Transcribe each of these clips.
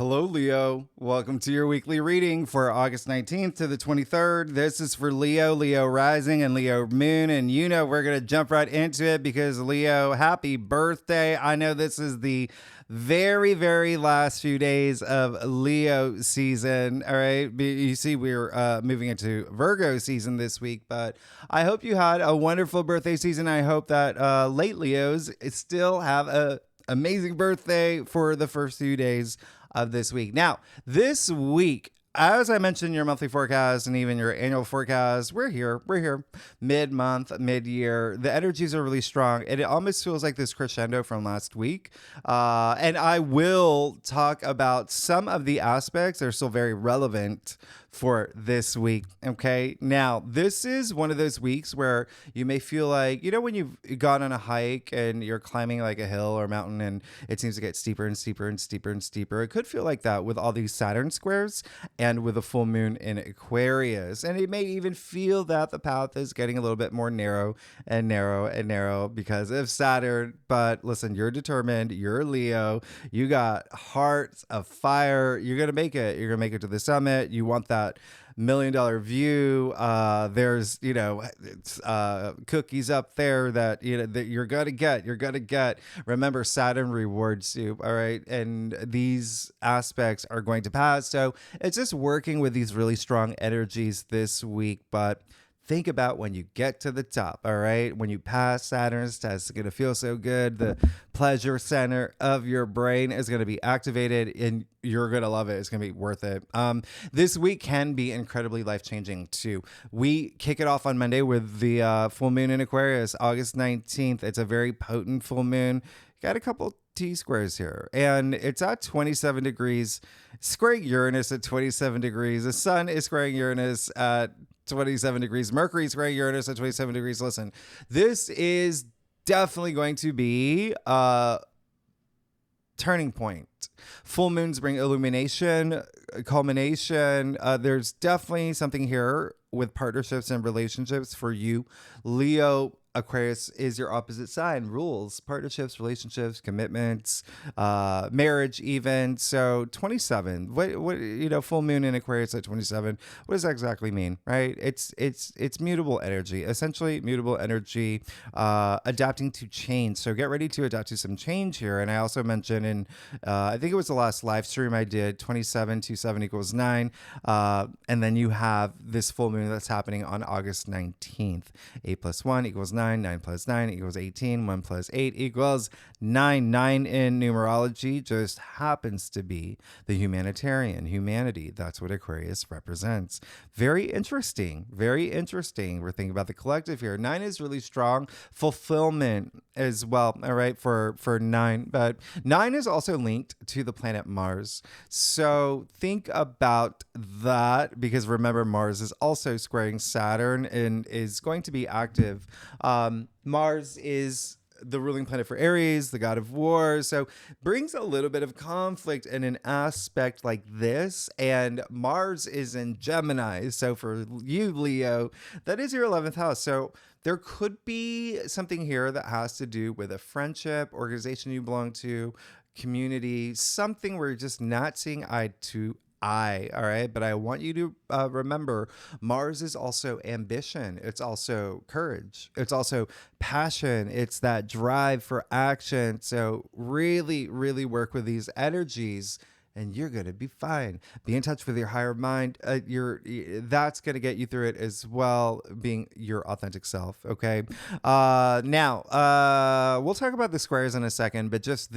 Hello, Leo. Welcome to your weekly reading for August 19th to the 23rd. This is for Leo, Leo rising, and Leo moon. And you know, we're going to jump right into it because Leo, happy birthday. I know this is the very, very last few days of Leo season. All right. You see, we're moving into Virgo season this week, but I hope you had a wonderful birthday season. I hope that late Leos still have a amazing birthday for the first few days of this week. Now, this week, as I mentioned in your monthly forecast and even your annual forecast, we're here mid-month, mid-year. The energies are really strong, and it almost feels like this crescendo from last week. And I will talk about some of the aspects that are still very relevant for this week. Okay. Now, this is one of those weeks where you may feel like, you know, when you've gone on a hike and you're climbing like a hill or mountain and it seems to get steeper and steeper and steeper and steeper. It could feel like that with all these Saturn squares and with a full moon in Aquarius. And it may even feel that the path is getting a little bit more narrow and narrow and narrow because of Saturn. But listen, you're determined. You're Leo. You got hearts of fire. You're going to make it. You're going to make it to the summit. You want that $1 million view. There's, you know, cookies up there that, you know, that you're going to get. You're going to get. Remember, Saturn rewards you. All right. And these aspects are going to pass. So it's just working with these really strong energies this week. But think about when you get to the top, all right? When you pass Saturn's test, it's going to feel so good. The pleasure center of your brain is going to be activated and you're going to love it. It's going to be worth it. This week can be incredibly life-changing too. We kick it off on Monday with the full moon in Aquarius, August 19th. It's a very potent full moon. Got a couple T-squares here, and it's at 27 degrees, squaring Uranus at 27 degrees. The sun is squaring Uranus at 27 degrees. Mercury is squaring Uranus at 27 degrees. Listen, this is definitely going to be a turning point. Full moons bring illumination, culmination. There's definitely something here with partnerships and relationships for you, Leo. Aquarius is your opposite sign. Rules, partnerships, relationships, commitments, marriage, even. So 27. What you know, full moon in Aquarius at 27. What does that exactly mean, right? It's mutable energy, essentially mutable energy, adapting to change. So get ready to adapt to some change here. And I also mentioned in I think it was the last live stream I did, 27 to 7 equals 9. And then you have this full moon that's happening on August 19th. 8 plus 1 equals 9. 9 plus 9 equals 18. 1 plus 8 equals 9. 9 in numerology just happens to be the humanity. That's what Aquarius represents. Very interesting. Very interesting. We're thinking about the collective here. 9 is really strong. Fulfillment as well. All right. For 9. But 9 is also linked to the planet Mars. So think about that because remember, Mars is also squaring Saturn and is going to be active. Mars is the ruling planet for Aries, the god of war. So brings a little bit of conflict in an aspect like this. And Mars is in Gemini. So for you, Leo, that is your 11th house. So there could be something here that has to do with a friendship, organization you belong to, community, something where you're just not seeing eye to eye. All right. But I want you to remember Mars is also ambition. It's also courage. It's also passion. It's that drive for action. So really, really work with these energies and you're going to be fine. Be in touch with your higher mind. That's going to get you through it as well, being your authentic self. Okay. Now, we'll talk about the squares in a second, but just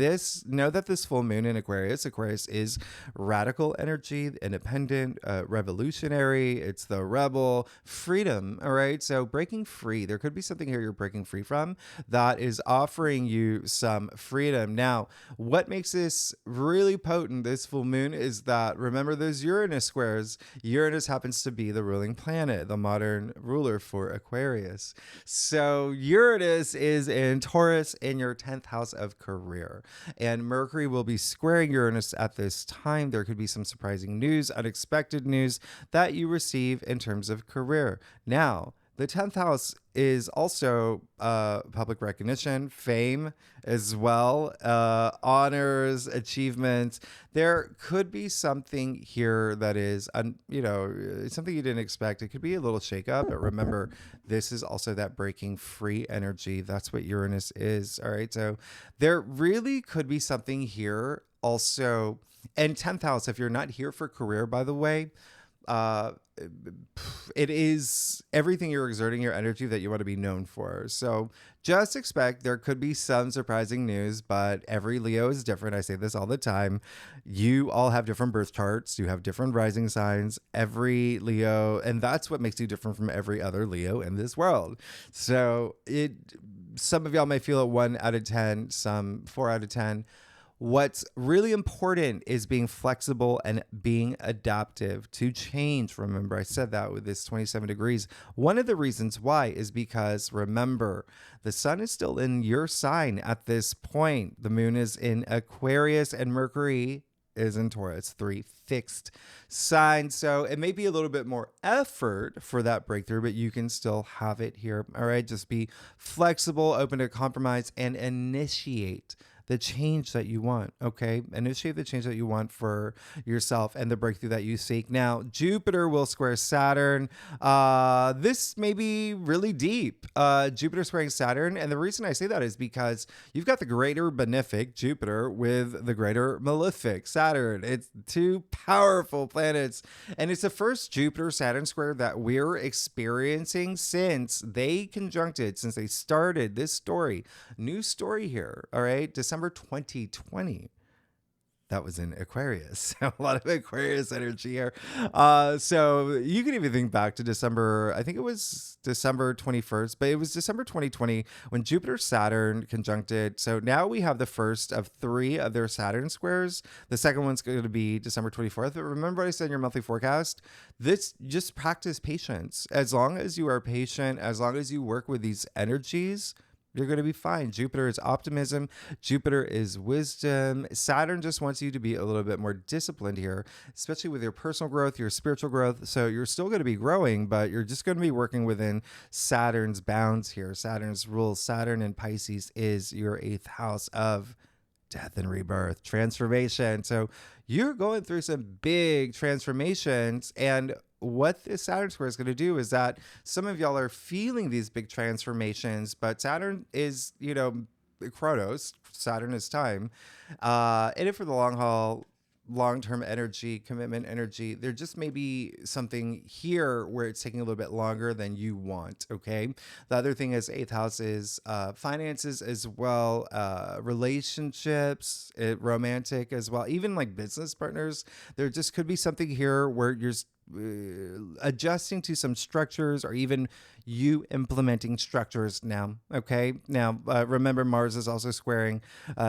know that this full moon in Aquarius is radical energy, independent, revolutionary. It's the rebel, freedom. All right. So breaking free, there could be something here you're breaking free from that is offering you some freedom. Now, what makes this really potent, this full moon, is that remember those Uranus squares. Uranus happens to be the ruling planet, the modern ruler for Aquarius. So Uranus is in Taurus in your 10th house of career, and Mercury will be squaring Uranus at this time. There could be some surprising news, unexpected news that you receive in terms of career. Now, The 10th house is also public recognition, fame as well, honors, achievements. There could be something here that is, something you didn't expect. It could be a little shakeup, but remember, this is also that breaking free energy. That's what Uranus is. All right. So there really could be something here also. And 10th house, if you're not here for career, by the way, it is everything you're exerting your energy that you want to be known for. So just expect there could be some surprising news, but every Leo is different. I say this all the time. You all have different birth charts. You have different rising signs. Every Leo, and that's what makes you different from every other Leo in this world. So some of y'all may feel it 1 out of 10, some 4 out of 10. What's really important is being flexible and being adaptive to change. Remember, I said that with this 27 degrees. One of the reasons why is because, remember, the sun is still in your sign at this point. The moon is in Aquarius and Mercury is in Taurus, 3 fixed signs. So it may be a little bit more effort for that breakthrough, but you can still have it here. All right, just be flexible, open to compromise, and initiate the change that you want, okay? Initiate the change that you want for yourself and the breakthrough that you seek. Now, Jupiter will square Saturn. This may be really deep. Jupiter squaring Saturn, and the reason I say that is because you've got the greater benefic, Jupiter, with the greater malefic, Saturn. It's 2 powerful planets, and it's the first Jupiter-Saturn square that we're experiencing since they conjuncted, since they started this story. New story here, all right? December 2020. That was in Aquarius. A lot of Aquarius energy here. So you can even think back to December, I think it was December 21st, but it was December 2020 when Jupiter Saturn conjuncted. So now we have the first of 3 of their Saturn squares. The second one's going to be December 24th. But remember what I said in your monthly forecast? This, just practice patience. As long as you are patient, as long as you work with these energies, you're going to be fine. Jupiter is optimism. Jupiter is wisdom. Saturn just wants you to be a little bit more disciplined here, especially with your personal growth, your spiritual growth. So you're still going to be growing, but you're just going to be working within Saturn's bounds here. Saturn's rules. Saturn in Pisces is your 8th house of death and rebirth, transformation. So you're going through some big transformations, and what this Saturn square is going to do is that some of y'all are feeling these big transformations, but Saturn is, Chronos, Saturn is time, in it for the long haul, long-term energy, commitment energy. There just may be something here where it's taking a little bit longer than you want, okay? The other thing is 8th house is finances as well, relationships, romantic as well, even like business partners. There just could be something here where you're adjusting to some structures, or even you implementing structures now. Okay. Now, remember, Mars is also squaring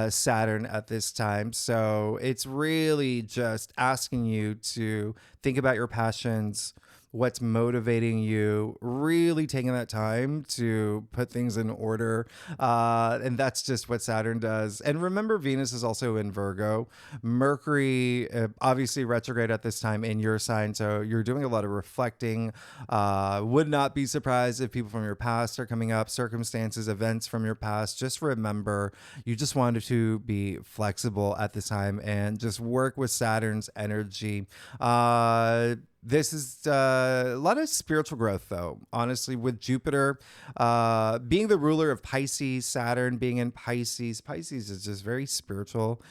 Saturn at this time. So it's really just asking you to think about your passions, what's motivating you, really taking that time to put things in order. And that's just what Saturn does. And remember, Venus is also in Virgo. Mercury, obviously retrograde at this time in your sign. So you're doing a lot of reflecting. Would not be surprised if people from your past are coming up, circumstances, events from your past. Just remember, you just wanted to be flexible at this time and just work with Saturn's energy. This is a lot of spiritual growth, though, honestly, with Jupiter being the ruler of Pisces, Saturn being in Pisces. Pisces is just very spiritual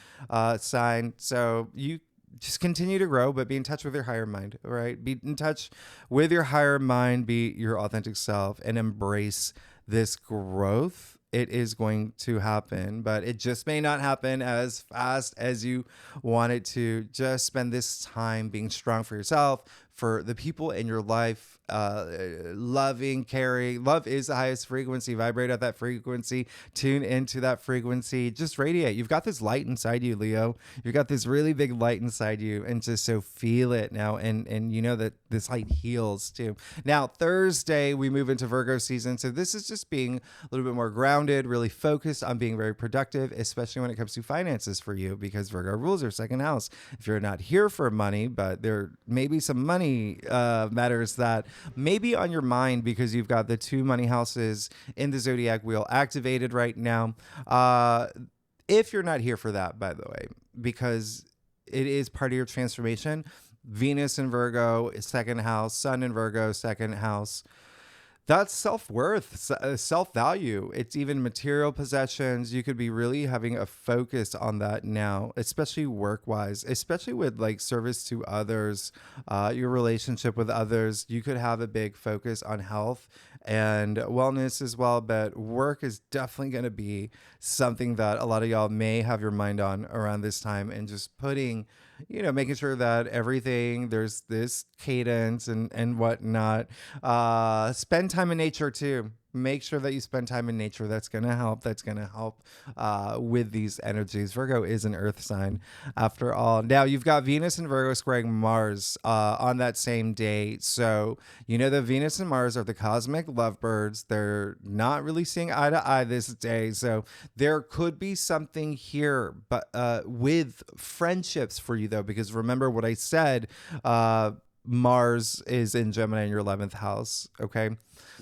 sign. So you just continue to grow, but be in touch with your higher mind, all right? Be in touch with your higher mind, be your authentic self, and embrace this growth. It is going to happen, but it just may not happen as fast as you want it to. Just spend this time being strong for yourself, for the people in your life, loving, caring. Love is the highest frequency. Vibrate at that frequency. Tune into that frequency. Just radiate. You've got this light inside you, Leo. You've got this really big light inside you, and just so feel it now. And you know that this light heals too. Now, Thursday, we move into Virgo season. So this is just being a little bit more grounded, really focused on being very productive, especially when it comes to finances for you, because Virgo rules your second house. If you're not here for money, but there may be some money money matters that may be on your mind because you've got the 2 money houses in the zodiac wheel activated right now. If you're not here for that, by the way, because it is part of your transformation, Venus in Virgo, second house, Sun in Virgo, second house. That's self-worth, self-value. It's even material possessions. You could be really having a focus on that now, especially work-wise, especially with like service to others, your relationship with others. You could have a big focus on health and wellness as well, but work is definitely going to be something that a lot of y'all may have your mind on around this time, and just putting, making sure that everything, there's this cadence and whatnot. Spend time in nature too. Make sure that you spend time in nature. That's going to help. That's going to help with these energies. Virgo is an earth sign after all. Now you've got Venus and Virgo squaring Mars on that same day. So, that Venus and Mars are the cosmic lovebirds. They're not really seeing eye to eye this day. So there could be something here, but with friendships for you though, because remember what I said, Mars is in Gemini in your 11th house. Okay.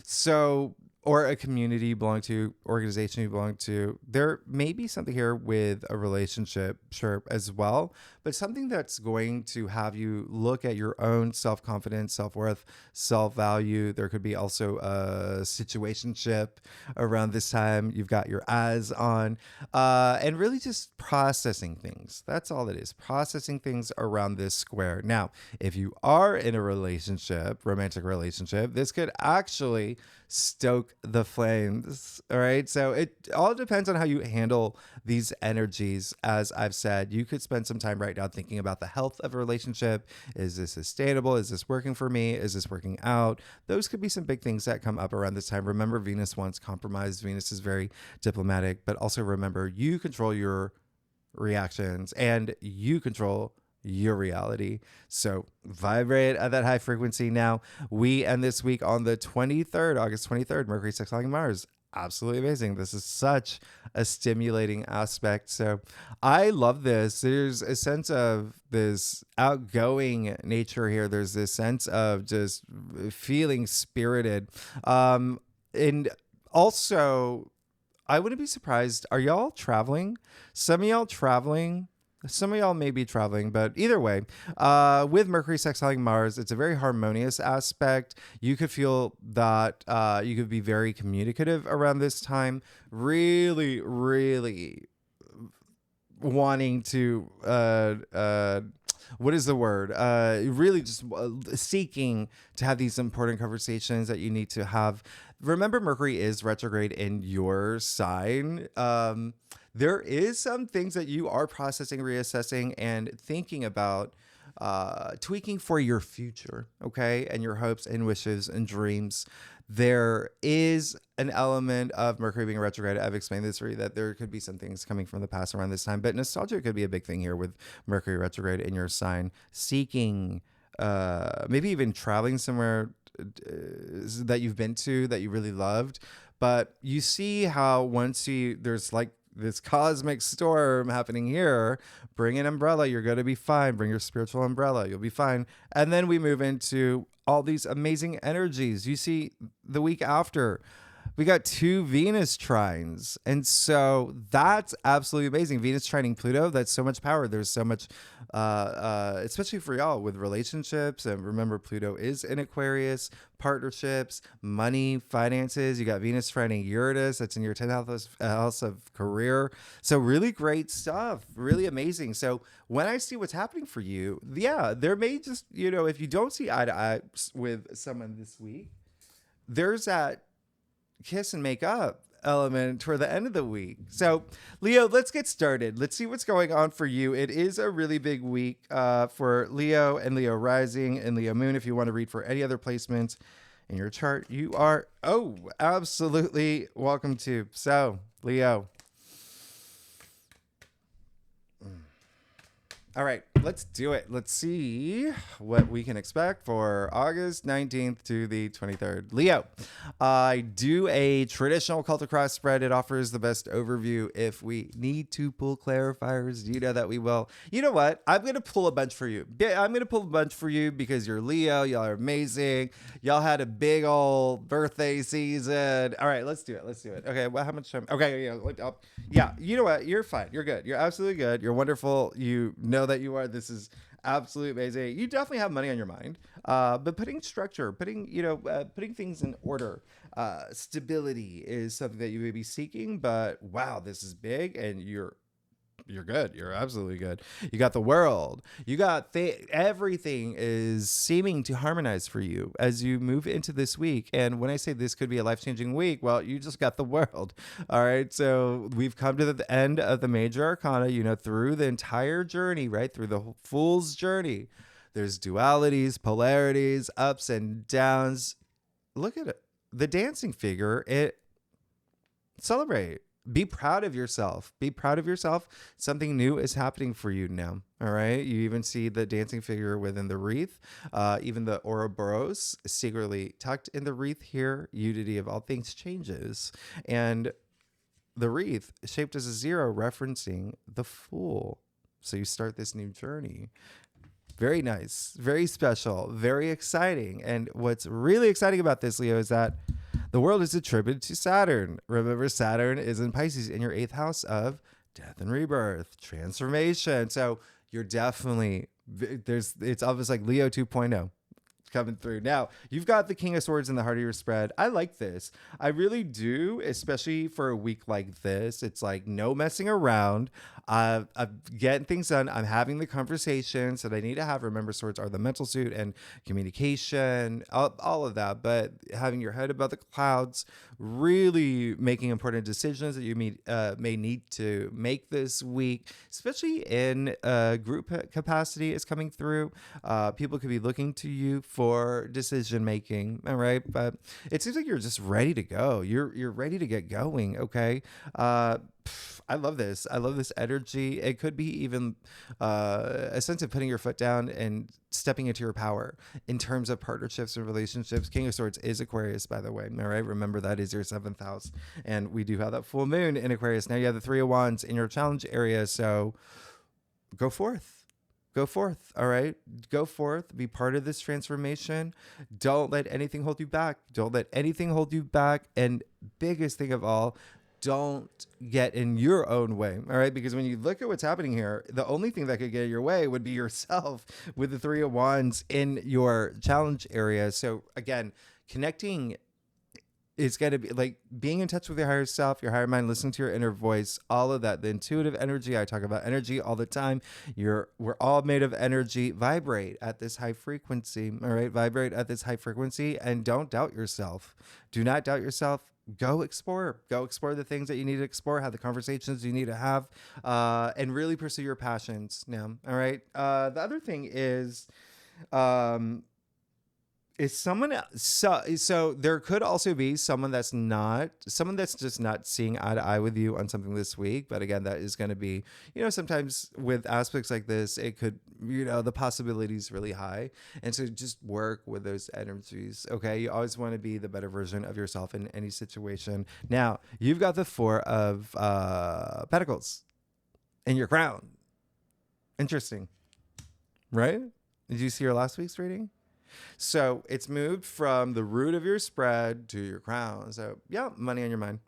So, or a community you belong to, organization you belong to. There may be something here with a relationship, sure, as well, but something that's going to have you look at your own self-confidence, self-worth, self-value. There could be also a situationship around this time. You've got your eyes on, and really just processing things. That's all it is, processing things around this square. Now, if you are in a relationship, romantic relationship, this could actually stoke the flames. All right. So it all depends on how you handle these energies. As I've said, you could spend some time right now thinking about the health of a relationship. Is this sustainable? Is this working for me? Is this working out? Those could be some big things that come up around this time. Remember, Venus wants compromise. Venus is very diplomatic, but also remember, you control your reactions and you control your reality. So vibrate at that high frequency. Now we end this week on the 23rd, August 23rd, Mercury sextiling Mars. Absolutely amazing. This is such a stimulating aspect. So I love this. There's a sense of this outgoing nature here. There's this sense of just feeling spirited. And also, I wouldn't be surprised. Are y'all traveling? Some of y'all traveling. Some of y'all may be traveling, but either way, with Mercury sextiling Mars, it's a very harmonious aspect. You could feel that you could be very communicative around this time. Really, really wanting to, what is the word? Really just seeking to have these important conversations that you need to have. Remember, Mercury is retrograde in your sign. There is some things that you are processing, reassessing, and thinking about, tweaking for your future, okay? And your hopes and wishes and dreams. There is an element of Mercury being retrograde. I've explained this already, that there could be some things coming from the past around this time, but nostalgia could be a big thing here with Mercury retrograde in your sign. Seeking, maybe even traveling somewhere that you've been to that you really loved, but you see how there's like this cosmic storm happening here. Bring an umbrella, you're going to be fine. Bring your spiritual umbrella, you'll be fine. And then we move into all these amazing energies. You see, the week after, we got 2 Venus trines. And so that's absolutely amazing. Venus trining Pluto, that's so much power. There's so much, especially for y'all with relationships. And remember, Pluto is in Aquarius, partnerships, money, finances. You got Venus trining Uranus, that's in your 10th house of career. So really great stuff, really amazing. So when I see what's happening for you, yeah, there may just, if you don't see eye to eye with someone this week, there's that kiss and make up element toward the end of the week. So Leo, let's get started. Let's see what's going on for you. It is a really big week for Leo and Leo rising and Leo moon. If you want to read for any other placements in your chart, you are absolutely welcome to. So Leo, all right, let's do it. Let's see what we can expect for August 19th to the 23rd. Leo, I do a traditional cult across spread. It offers the best overview. If we need to pull clarifiers, you know that we will. You know what? I'm going to pull a bunch for you. I'm going to pull a bunch for you because you're Leo. Y'all are amazing. Y'all had a big old birthday season. All right, let's do it. Let's do it. Okay, well, how much time? Okay, yeah, you know what? You're fine. You're good. You're absolutely good. You're wonderful. You know that you are. This is absolutely amazing. You definitely have money on your mind, but putting structure, putting things in order, stability is something that you may be seeking. But wow, this is big, and you're good. You're absolutely good. You got the world. You got everything is seeming to harmonize for you as you move into this week. And when I say this could be a life-changing week, well, you just got the world. All right. So we've come to the end of the major arcana, through the entire journey, right? Through the fool's journey. There's dualities, polarities, ups and downs. Look at it. The dancing figure, celebrate. Be proud of yourself. Be proud of yourself. Something new is happening for you now. All right. You even see the dancing figure within the wreath. Even the Ouroboros secretly tucked in the wreath here. Unity of all things changes. And the wreath shaped as a 0 referencing the Fool. So you start this new journey. Very nice. Very special. Very exciting. And what's really exciting about this, Leo, is that the world is attributed to Saturn. Remember, Saturn is in Pisces in your 8th house of death and rebirth, transformation. So you're definitely, it's almost like Leo 2.0 coming through. Now, you've got the King of Swords in the heart of your spread. I like this. I really do, especially for a week like this. It's like no messing around. I'm getting things done. I'm having the conversations that I need to have. Remember, swords are the mental suit and communication, all of that. But having your head above the clouds, really making important decisions that you may need to make this week, especially in group capacity is coming through. People could be looking to you for decision making. All right. But it seems like you're just ready to go. You're ready to get going. Okay. I love this. I love this energy. It could be even a sense of putting your foot down and stepping into your power in terms of partnerships and relationships. King of Swords is Aquarius, by the way. All right. Remember, that is your 7th house. And we do have that full moon in Aquarius. Now you have the 3 of Wands in your challenge area. So go forth. Go forth. All right. Go forth. Be part of this transformation. Don't let anything hold you back. Don't let anything hold you back. And biggest thing of all, don't get in your own way. All right. Because when you look at what's happening here, the only thing that could get in your way would be yourself with the 3 of Wands in your challenge area. So again, connecting is going to be like being in touch with your higher self, your higher mind, listening to your inner voice, all of that, the intuitive energy. I talk about energy all the time. We're all made of energy. Vibrate at this high frequency. All right. Vibrate at this high frequency and don't doubt yourself. Do not doubt yourself. Go explore the things that you need to explore, have the conversations you need to have, and really pursue your passions now. All right. The other thing is someone else. So there could also be someone that's just not seeing eye to eye with you on something this week. But again, that is going to be, sometimes with aspects like this, it could, the possibility is really high. And so just work with those energies. Okay. You always want to be the better version of yourself in any situation. Now you've got the 4 of Pentacles in your crown. Interesting. Right? Did you see your last week's reading? So it's moved from the root of your spread to your crown. So yeah, money on your mind.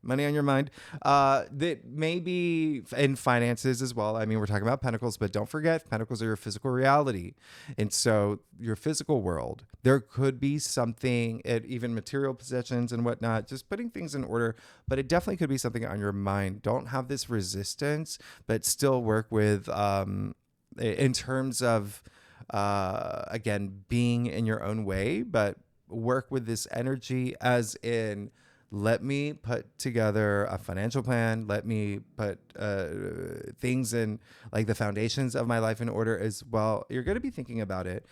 That may be in finances as well. I mean, we're talking about pentacles, but don't forget, pentacles are your physical reality. And so your physical world, there could be something, even material possessions and whatnot, just putting things in order, but it definitely could be something on your mind. Don't have this resistance, but still work with, in terms of, again, being in your own way, but work with this energy as in, let me put together a financial plan. Let me put things in, like the foundations of my life in order as well. You're going to be thinking about it.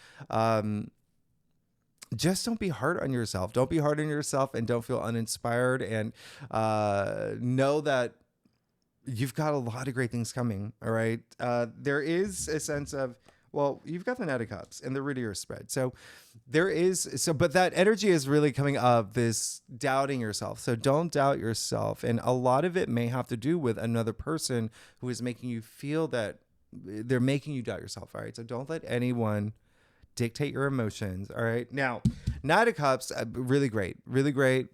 Just don't be hard on yourself. Don't be hard on yourself and don't feel uninspired, and know that you've got a lot of great things coming. All right. There is a sense of Well, you've got the Knight of Cups and the root of your spread. So but that energy is really coming up, this doubting yourself. So don't doubt yourself. And a lot of it may have to do with another person who is making you feel that they're making you doubt yourself. All right. So don't let anyone dictate your emotions. All right. Now, Knight of Cups, really great. Really great.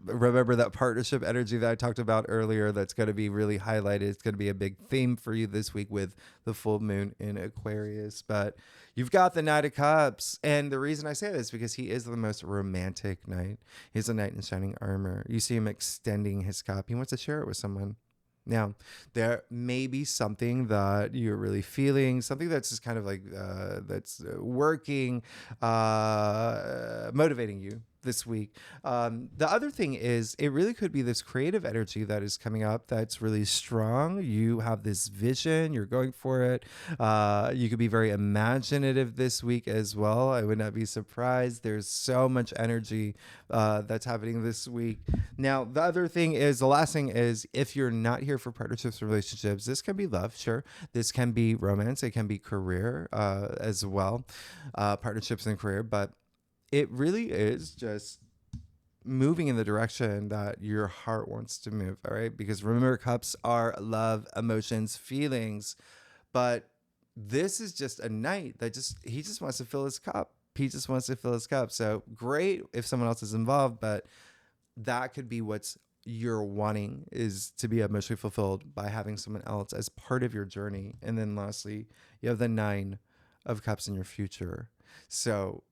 Remember that partnership energy that I talked about earlier that's going to be really highlighted. It's going to be a big theme for you this week with the full moon in Aquarius. But you've got the Knight of Cups. And the reason I say this is because he is the most romantic knight. He's a knight in shining armor. You see him extending his cup. He wants to share it with someone. Now, there may be something that you're really feeling, something that's just kind of like that's working, motivating you this week. The other thing is, it really could be this creative energy that is coming up that's really strong. You have this vision, you're going for it. You could be very imaginative this week as well. I would not be surprised. There's so much energy that's happening this week. Now, the other thing is, the last thing is, if you're not here for partnerships or relationships, this can be love, sure. This can be romance. It can be career as well, partnerships and career. But it really is just moving in the direction that your heart wants to move, all right? Because remember, cups are love, emotions, feelings. But this is just a knight that he just wants to fill his cup. He just wants to fill his cup. So great if someone else is involved, but that could be what's you're wanting, is to be emotionally fulfilled by having someone else as part of your journey. And then lastly, you have the 9 of Cups in your future. So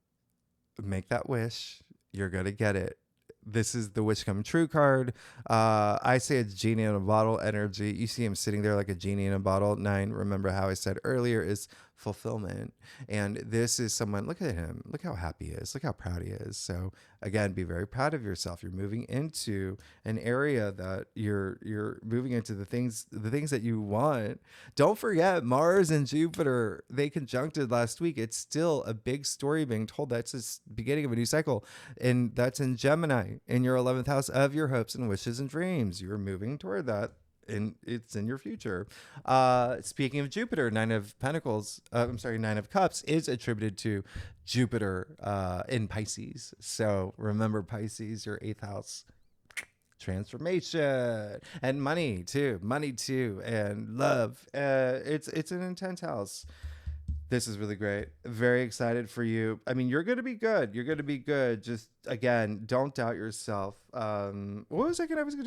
make that wish. You're going to get it. This is the wish come true card. I say it's genie in a bottle energy. You see him sitting there like a genie in a bottle. 9, remember how I said earlier, is fulfillment. And this is someone, look at him. Look how happy he is. Look how proud he is. So again, be very proud of yourself. You're moving into an area that you're moving into the things that you want. Don't forget Mars and Jupiter, they conjuncted last week. It's still a big story being told. That's the beginning of a new cycle. And that's in Gemini, in your 11th house of your hopes and wishes and dreams. You're moving toward that. And it's in your future. Speaking of Jupiter, 9 of Pentacles, 9 of Cups is attributed to Jupiter in Pisces. So remember, Pisces, your 8th house, transformation and money too, and love. It's an intense house. This is really great. Very excited for you. I mean, you're going to be good. You're going to be good. Just, again, don't doubt yourself. What was I going to do?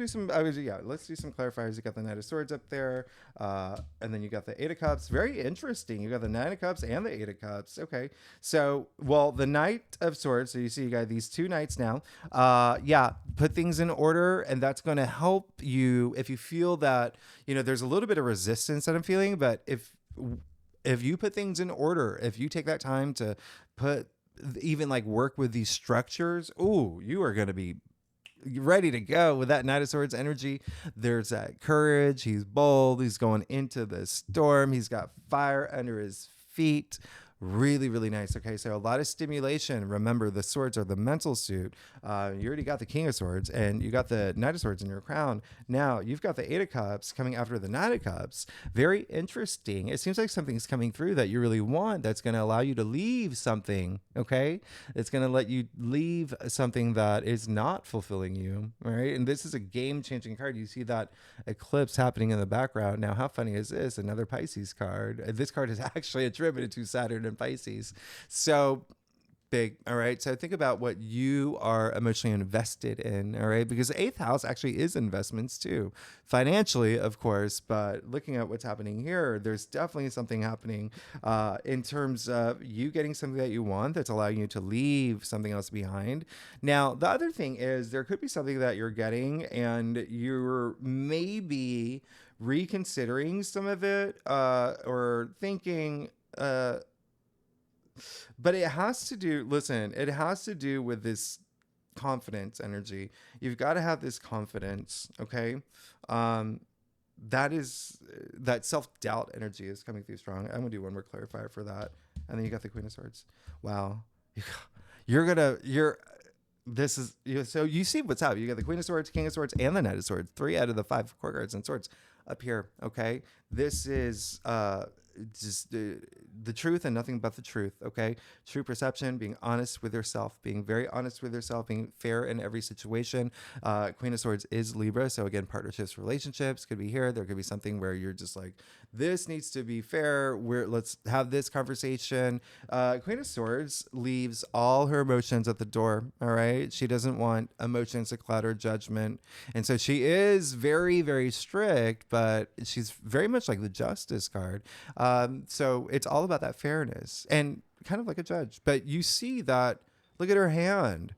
Let's do some clarifiers. You got the Knight of Swords up there. And then you got the 8 of Cups. Very interesting. You got the 9 of Cups and the 8 of Cups. Okay. So, the Knight of Swords. So you see you got these 2 knights now. Put things in order, and that's going to help you if you feel that, there's a little bit of resistance that I'm feeling, but if you put things in order, if you take that time to work with these structures, you are going to be ready to go with that Knight of Swords energy. There's that courage. He's bold. He's going into the storm. He's got fire under his feet. Really, really nice. Okay, so a lot of stimulation. Remember, the swords are the mental suit. You already got the King of Swords, and you got the Knight of Swords in your crown. Now, you've got the 8 of Cups coming after the Knight of Cups. Very interesting. It seems like something's coming through that you really want, that's going to allow you to leave something, okay? It's going to let you leave something that is not fulfilling you, all right? And this is a game-changing card. You see that eclipse happening in the background. Now, how funny is this? Another Pisces card. This card is actually attributed to Saturn and Pisces. So big. All right. So think about what you are emotionally invested in. All right. Because the 8th house actually is investments too, financially, of course. But looking at what's happening here, there's definitely something happening in terms of you getting something that you want that's allowing you to leave something else behind. Now, the other thing is there could be something that you're getting and you're maybe reconsidering some of it or thinking, but it has to do with this confidence energy. You've got to have this confidence, okay? That self-doubt energy is coming through strong. I'm going to do one more clarifier for that. And then you got the Queen of Swords. Wow. So you see what's up. You got the Queen of Swords, King of Swords, and the Knight of Swords. 3 out of the 5 core cards and swords up here, okay? This is just the truth and nothing but the truth. Okay, true perception, being honest with yourself, being very honest with yourself, being fair in every situation. Queen of Swords is Libra, so again, partnerships, relationships could be here. There could be something where you're just like, this needs to be fair. Let's have this conversation. Queen of Swords leaves all her emotions at the door. All right, she doesn't want emotions to cloud her judgment, and so she is very, very strict, but she's very much like the Justice card. So it's all about that fairness and kind of like a judge. But you see that, look at her hand.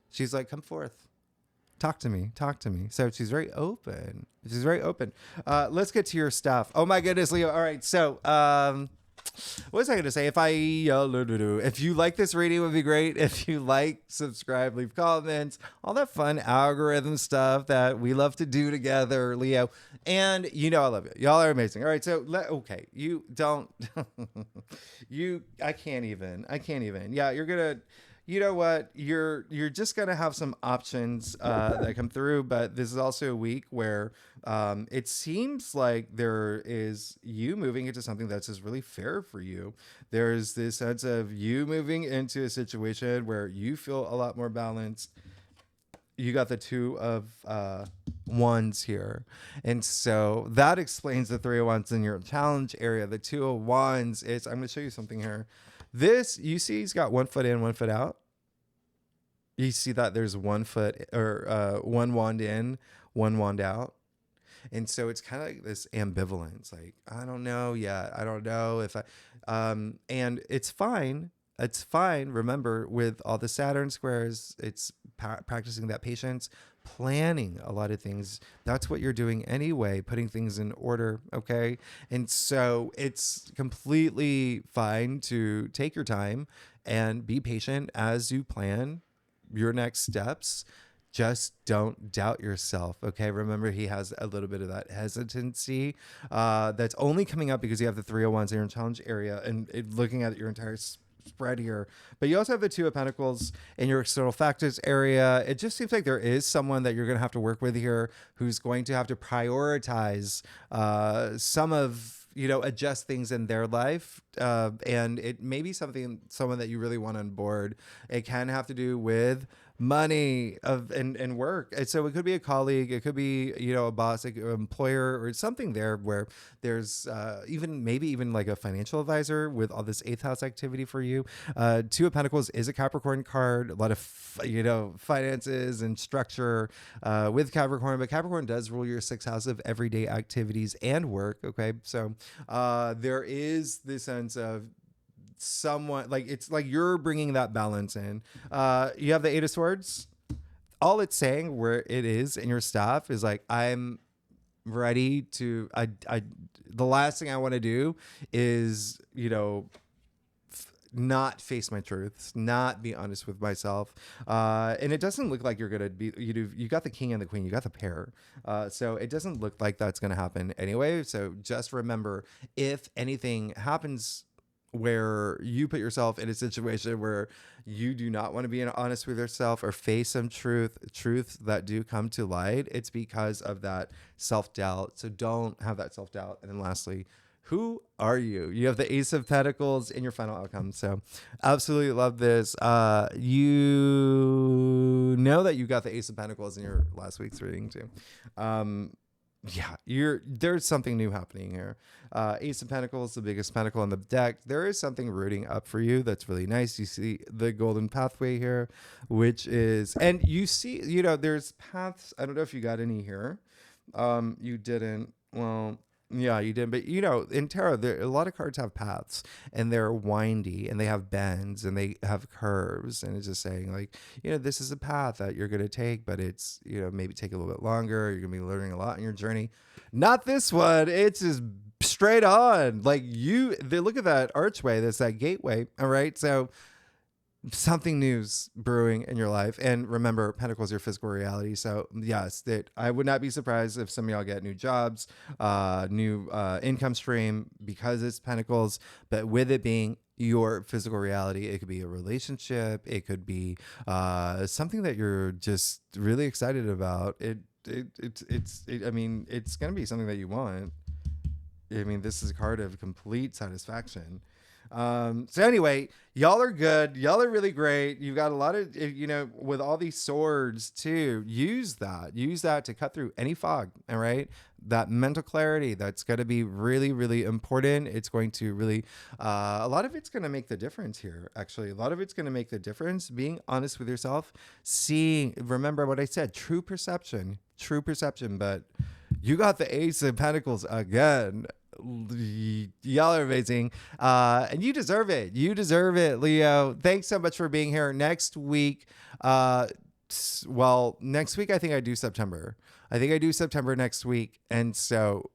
She's like, come forth. Talk to me. Talk to me. So she's very open. She's very open. Let's get to your stuff. Oh my goodness, Leo. All right. So, what was I going to say? If you like this reading, it would be great. If you like, subscribe, leave comments, all that fun algorithm stuff that we love to do together, Leo. And I love you. Y'all are amazing. All right. So, okay. You don't, I can't even. Yeah. You're going to, you know what? You're just gonna have some options that come through, but this is also a week where it seems like there is you moving into something that's just really fair for you. There's this sense of you moving into a situation where you feel a lot more balanced. You got the Two of Wands here, and so that explains the Three of Wands in your challenge area. The Two of Wands is, I'm going to show you something here. This, you see, he's got 1 foot in, 1 foot out. You see that there's 1 foot or 1 wand in, 1 wand out. And so it's kind of like this ambivalence. Like, I don't know yet. I don't know if and it's fine. It's fine. Remember, with all the Saturn squares, it's practicing that patience, planning a lot of things. That's what you're doing anyway, putting things in order. Okay. And so it's completely fine to take your time and be patient as you plan your next steps. Just don't doubt yourself. Okay. Remember, he has a little bit of that hesitancy that's only coming up because you have the 3 of Wands in your challenge area and looking at your entire spread here. But you also have the 2 of Pentacles in your external factors area. It just seems like there is someone that you're going to have to work with here who's going to have to prioritize some of, adjust things in their life. And it may be someone that you really want on board. It can have to do with money and work. And so it could be a colleague, it could be, a boss, like an employer or something there where there's maybe even like a financial advisor with all this 8th house activity for you. 2 of Pentacles is a Capricorn card, a lot of, finances and structure with Capricorn, but Capricorn does rule your 6th house of everyday activities and work. Okay. So there is this sense of someone, like, it's like you're bringing that balance in. You have the 8 of Swords. All it's saying where it is in your staff is like, I'm ready to, the last thing I want to do is, not face my truths, not be honest with myself. And it doesn't look like you're going to be, you got the King and the Queen, you got the pair. So it doesn't look like that's going to happen anyway. So just remember, if anything happens where you put yourself in a situation where you do not want to be honest with yourself or face some truths that do come to light, it's because of that self-doubt. So don't have that self-doubt. And then lastly, who are you? You have the Ace of Pentacles in your final outcome. So absolutely love this. You know that you got the Ace of Pentacles in your last week's reading too. There's something new happening here. Ace of Pentacles, the biggest pentacle on the deck. There is something rooting up for you that's really nice. You see the golden pathway here, which is, and you see, there's paths. I don't know if you got any here. You didn't. Well, yeah, you didn't. But, in tarot, a lot of cards have paths and they're windy and they have bends and they have curves. And it's just saying like, this is a path that you're going to take, but it's, maybe take a little bit longer. You're going to be learning a lot in your journey. Not this one. It's just straight on. Like look at that archway. That's that gateway. All right. So something new's brewing in your life. And remember, Pentacles are your physical reality. So yes, that I would not be surprised if some of y'all get new jobs, new income stream because it's Pentacles, but with it being your physical reality, it could be a relationship. It could be something that you're just really excited about. I mean, it's going to be something that you want. I mean, this is a card of complete satisfaction. So anyway, y'all are good. Y'all are really great. You've got a lot of, with all these swords too, use that to cut through any fog. All right. That mental clarity, that's going to be really, really important. It's going to really, a lot of it's going to make the difference here. Actually, a lot of it's going to make the difference. Being honest with yourself, remember what I said, true perception, but you got the Ace of Pentacles again. Y'all are amazing. And you deserve it. You deserve it, Leo. Thanks so much for being here. Next week, next week, I think I do September. Next week. And so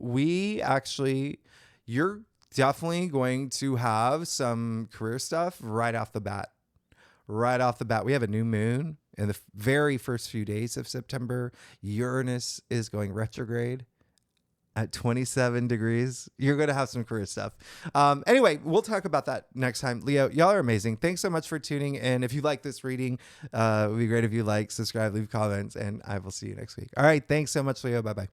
you're definitely going to have some career stuff right off the bat. We have a new moon in the very first few days of September. Uranus is going retrograde at 27 degrees. You're going to have some career stuff. Anyway, we'll talk about that next time. Leo, y'all are amazing. Thanks so much for tuning in. If you like this reading, it would be great if you subscribe, leave comments, and I will see you next week. All right. Thanks so much, Leo. Bye-bye.